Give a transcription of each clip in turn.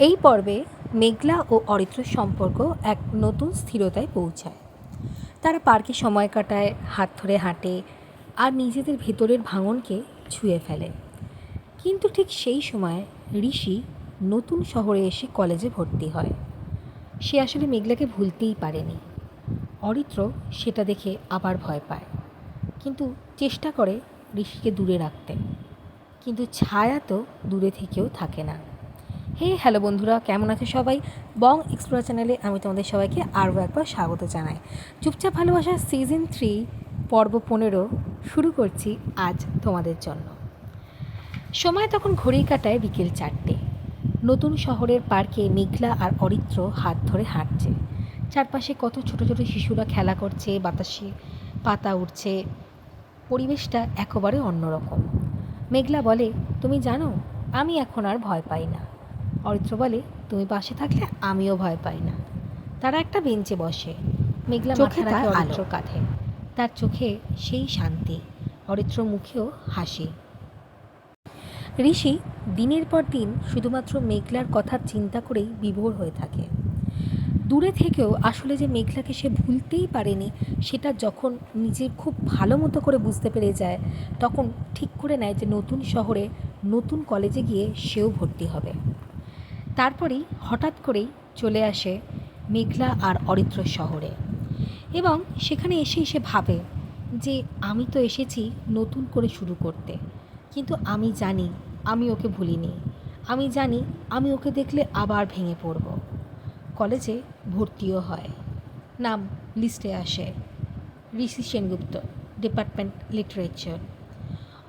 এই পর্বে মেঘলা ও অরিত্রর সম্পর্ক এক নতুন স্থিরতায় পৌঁছায়। তারা পার্কে সময় কাটায়, হাত ধরে হাঁটে আর নিজেদের ভেতরের ভাঙনকে ছুঁয়ে ফেলে। কিন্তু ঠিক সেই সময় ঋষি নতুন শহরে এসে কলেজে ভর্তি হয়। সে আসলে মেঘলাকে ভুলতেই পারেনি। অরিত্র সেটা দেখে আবার ভয় পায়, কিন্তু চেষ্টা করে ঋষিকে দূরে রাখতে। কিন্তু ছায়া তো দূরে থেকেও থাকে না। হ্যালো বন্ধুরা, কেমন আছে সবাই? বং এক্সপ্লোর চ্যানেলে আমি তোমাদের সবাইকে আরও একবার স্বাগত জানাই। চুপচাপ ভালোবাসা সিজন 3 পর্ব 15 শুরু করছি আজ তোমাদের জন্য। সময় তখন ঘড়ির কাঁটায় বিকেল 4টে। নতুন শহরের পার্কে মেঘলা আর অরিত্র হাত ধরে হাঁটছে। চারপাশে কত ছোট ছোট শিশুরা খেলা করছে, বাতাসে পাতা উঠছে, পরিবেশটা একেবারে অন্যরকম। মেঘলা বলে, তুমি জানো, আমি এখন আর ভয় পাই না। অরিত্র বলে, তুমি পাশে থাকলে আমিও ভয় পাই না। তারা একটা বেঞ্চে বসে। মেঘলা মাথা রাখে অরিত্রর কাঁধে। তার চোখে সেই শান্তি, অরিত্র মুখেও হাসি। ঋষি দিনের পর দিন শুধুমাত্র মেঘলার কথা চিন্তা করেই বিভোর হয়ে থাকে। দূরে থেকেও আসলে যে মেঘলাকে সে ভুলতেই পারেনি, সেটা যখন নিজের খুব ভালো মতো করে বুঝতে পেরে যায়, তখন ঠিক করে নেয় যে নতুন শহরে নতুন কলেজে গিয়ে সেও ভর্তি হবে। তারপরেই হঠাৎ করেই চলে আসে মেঘলা আর অরিত্র শহরে, এবং সেখানে এসেই সে ভাবে যে আমি তো এসেছি নতুন করে শুরু করতে, কিন্তু আমি জানি আমি ওকে ভুলিনি। আমি জানি আমি ওকে দেখলে আবার ভেঙে পড়ব। কলেজে ভর্তিও হয়। নাম লিস্টে আসে ঋষি সেনগুপ্ত, ডিপার্টমেন্ট লিটারেচার।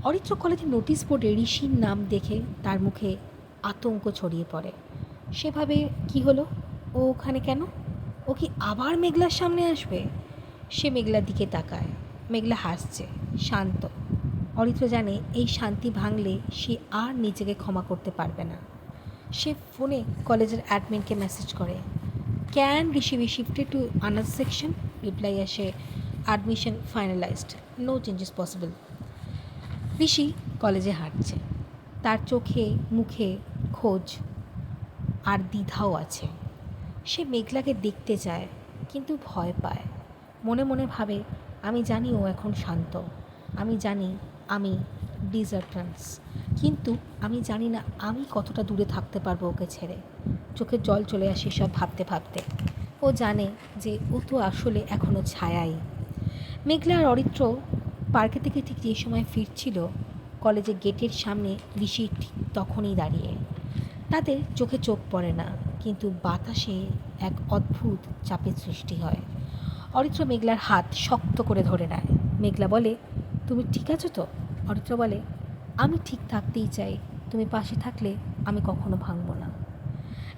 অরিত্র কলেজে নোটিশ বোর্ডে ঋষির নাম দেখে তার মুখে আতঙ্ক ছড়িয়ে পড়ে। সেভাবে কি হলো, ও ওখানে কেন? ও কি আবার মেঘলার সামনে আসবে? সে মেঘলার দিকে তাকায়। মেঘলা হাসছে, শান্ত। অরিত্র জানে এই শান্তি ভাঙলে সে আর নিজেকে ক্ষমা করতে পারবে না। সে ফোনে কলেজের অ্যাডমিনকে মেসেজ করে, can Rishi be shifted to another section? Reply আসে, admission finalised, no changes possible. Rishi কলেজে হাঁটছে। তার চোখে মুখে খোঁজ আর দ্বিধাও আছে। সে মেঘলাকে দেখতে চায়, কিন্তু ভয় পায়। মনে মনে ভাবে, আমি জানি ও এখন শান্ত, আমি জানি আমি ডিজার্টান্স, কিন্তু আমি জানি না আমি কতটা দূরে থাকতে পারবো ওকে ছেড়ে। চোখের জল চলে আসে সব ভাবতে ভাবতে। ও জানে যে ও তো আসলে এখনও ছায়াই। মেঘলা আর অরিত্র পার্কে থেকে ঠিক যে সময় ফিরছিল, কলেজের গেটের সামনে ঋষি ঠিক তখনই দাঁড়িয়ে। তাদের চোখে চোখ পড়ে না, কিন্তু বাতাসে এক অদ্ভুত চাপের সৃষ্টি হয়। অরিত্র মেঘলার হাত শক্ত করে ধরে নেয়। মেঘলা বলে, তুমি ঠিক আছো তো? অরিত্র বলে, আমি ঠিক থাকতেই চাই, তুমি পাশে থাকলে আমি কখনো ভাঙব না।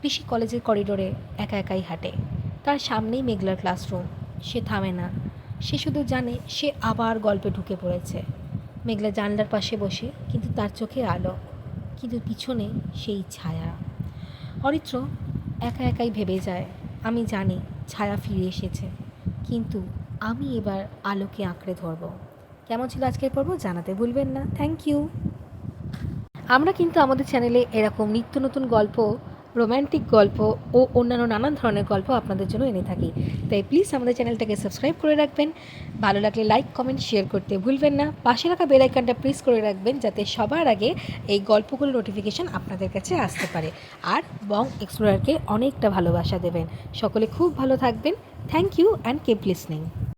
ঋষি কলেজের করিডোরে একা একাই হাঁটে। তার সামনেই মেঘলার ক্লাসরুম। সে থামে না। সে শুধু জানে সে আবার গল্পে ঢুকে পড়েছে। মেঘলা জানলার পাশে বসে, কিন্তু তার চোখে আলো, কিন্তু পিছনে সেই ছায়া। অরিত্র একা একাই ভেবে যায়, আমি জানি ছায়া ফিরে এসেছে, কিন্তু আমি এবার আলোকে আঁকড়ে ধরব। কেমন ছিল আজকের পর্ব জানাতে ভুলবেন না। Thank you. আমরা কিন্তু আমাদের চ্যানেলে এরকম নিত্য নতুন গল্প, রোম্যান্টিক গল্প ও অন্যান্য নানান ধরনের গল্প আপনাদের জন্য এনে থাকি। তাই প্লিজ আমাদের চ্যানেলটাকে সাবস্ক্রাইব করে রাখবেন। ভালো লাগলে লাইক, কমেন্ট, শেয়ার করতে ভুলবেন না। পাশে রাখা বেল আইকনটা প্রেস করে রাখবেন, যাতে সবার আগে এই গল্পগুলোর নোটিফিকেশান আপনাদের কাছে আসতে পারে। আর বং এক্সপ্লোরারকে অনেকটা ভালোবাসা দেবেন। সকলে খুব ভালো থাকবেন। Thank you and keep listening.